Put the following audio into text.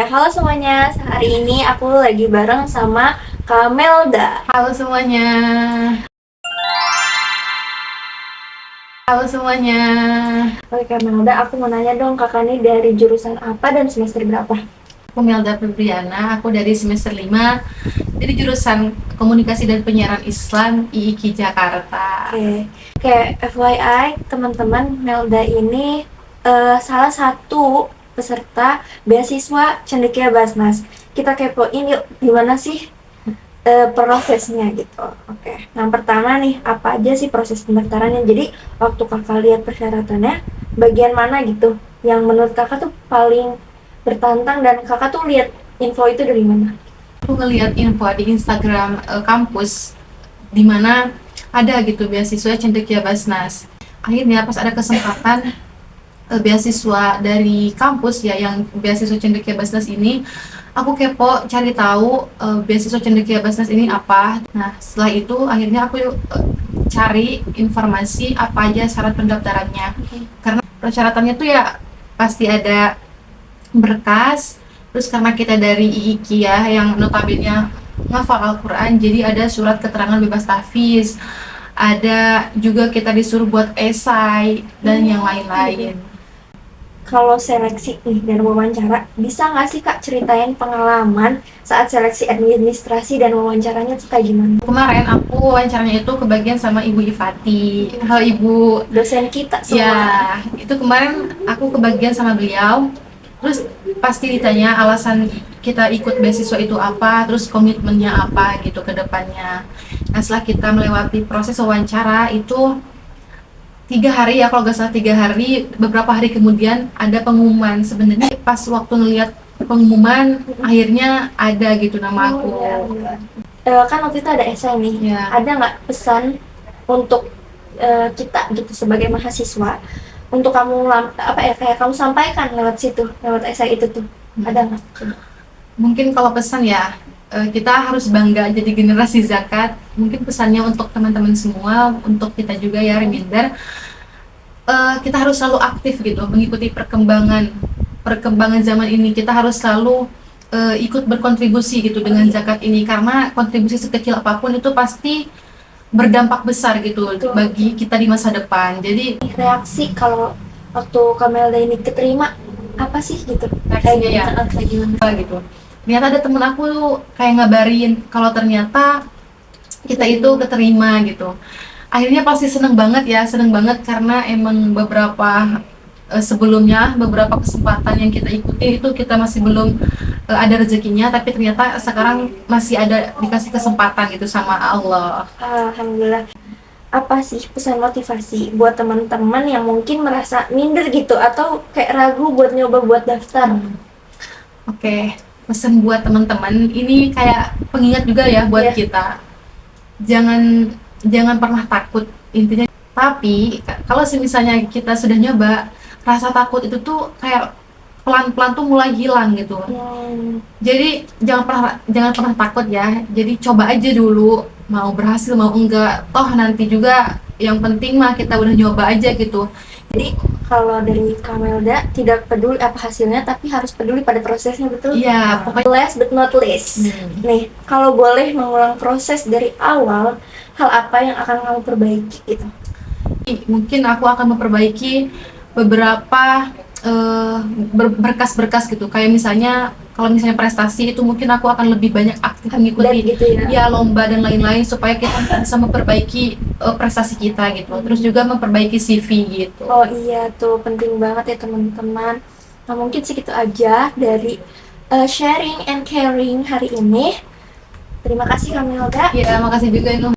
halo semuanya. Hari ini aku lagi bareng sama Kamelda. Halo semuanya. Halo semuanya. Oke Kamelda, aku mau nanya dong, kakak nih dari jurusan apa dan semester berapa? Aku Melda Febriana, aku dari semester 5 dari jurusan Komunikasi dan Penyiaran Islam IIKI Jakarta. Kayak FYI teman-teman, Melda ini salah satu peserta beasiswa Cendekia Basnas. Kita kepoin yuk, gimana sih prosesnya gitu. Oke, yang pertama nih, apa aja sih proses pendaftarannya? Jadi waktu kakak lihat persyaratannya, bagian mana gitu yang menurut kakak tuh paling bertantang dan kakak tuh lihat info itu dari mana? Aku ngeliat info di Instagram kampus di mana ada gitu beasiswa Cendekia Basnas. Akhirnya pas ada kesempatan beasiswa dari kampus ya, yang beasiswa Cendekia Basnas ini, aku kepo cari tahu beasiswa Cendekia Basnas ini apa. Nah setelah itu akhirnya aku cari informasi apa aja syarat pendaftarannya. Karena persyaratannya tuh ya pasti ada berkas, terus karena kita dari IIKI ya yang notabene ngafal Al-Quran, jadi ada surat keterangan bebas tahfiz, ada juga kita disuruh buat esai dan yang lain-lain. Kalau seleksi nih dan wawancara, bisa nggak sih kak ceritain pengalaman saat seleksi administrasi dan wawancaranya tuh kayak gimana? Kemarin aku wawancaranya itu kebagian sama Ibu Ifati. Halo Ibu. Dosen kita semua. Ya, itu kemarin aku kebagian sama beliau. Terus pasti ditanya alasan kita ikut beasiswa itu apa, terus komitmennya apa gitu ke depannya. Nah setelah kita melewati proses wawancara itu 3 hari ya, kalau nggak salah 3 hari, beberapa hari kemudian ada pengumuman. Sebenarnya pas waktu ngeliat pengumuman akhirnya ada gitu nama aku. Kan waktu itu ada esai nih, Ya. ada nggak pesan untuk kita gitu sebagai mahasiswa untuk kamu kayak kamu sampaikan lewat situ, lewat esai itu tuh, ada nggak? Mungkin kalau pesan ya, kita harus bangga jadi generasi zakat. Mungkin pesannya untuk teman-teman semua, untuk kita juga ya, reminder, kita harus selalu aktif gitu, mengikuti perkembangan zaman ini. Kita harus selalu ikut berkontribusi gitu dengan zakat ini, karena kontribusi sekecil apapun itu pasti berdampak besar gitu bagi kita di masa depan. Jadi Reaksi kalau waktu Kamelda ini keterima apa sih gitu? reaksinya ya Kayak gimana? gitu. Ternyata ada temen aku tuh kayak ngabarin kalau ternyata kita itu keterima gitu. Akhirnya pasti seneng banget karena emang beberapa sebelumnya beberapa kesempatan yang kita ikuti itu kita masih belum ada rezekinya, tapi ternyata sekarang masih ada dikasih kesempatan gitu sama Allah. Alhamdulillah. Apa sih pesan motivasi buat teman-teman yang mungkin merasa minder gitu atau kayak ragu buat nyoba buat daftar? Oke, pesan buat teman-teman ini kayak pengingat juga ya buat kita. Jangan pernah takut intinya. Tapi kalau misalnya kita sudah nyoba, rasa takut itu tuh kayak pelan-pelan tuh mulai hilang gitu. Jadi jangan pernah takut ya. Jadi coba aja dulu, mau berhasil mau enggak, toh nanti juga yang penting mah kita udah nyoba aja gitu. Jadi kalau dari Kamelda tidak peduli apa hasilnya, tapi harus peduli pada prosesnya, betul? Iya, pokoknya Last but not least, nih kalau boleh mengulang proses dari awal, hal apa yang akan kamu perbaiki gitu? mungkin aku akan memperbaiki beberapa berkas-berkas gitu, kayak misalnya kalau misalnya prestasi itu mungkin aku akan lebih banyak aktif mengikuti gitu ya. lomba dan lain-lain supaya kita bisa memperbaiki prestasi kita gitu, terus juga memperbaiki CV gitu. Oh iya tuh, penting banget ya teman-teman. Nah mungkin segitu aja dari sharing and caring hari ini. Terima kasih Kamelda. Ya, makasih juga Nuh.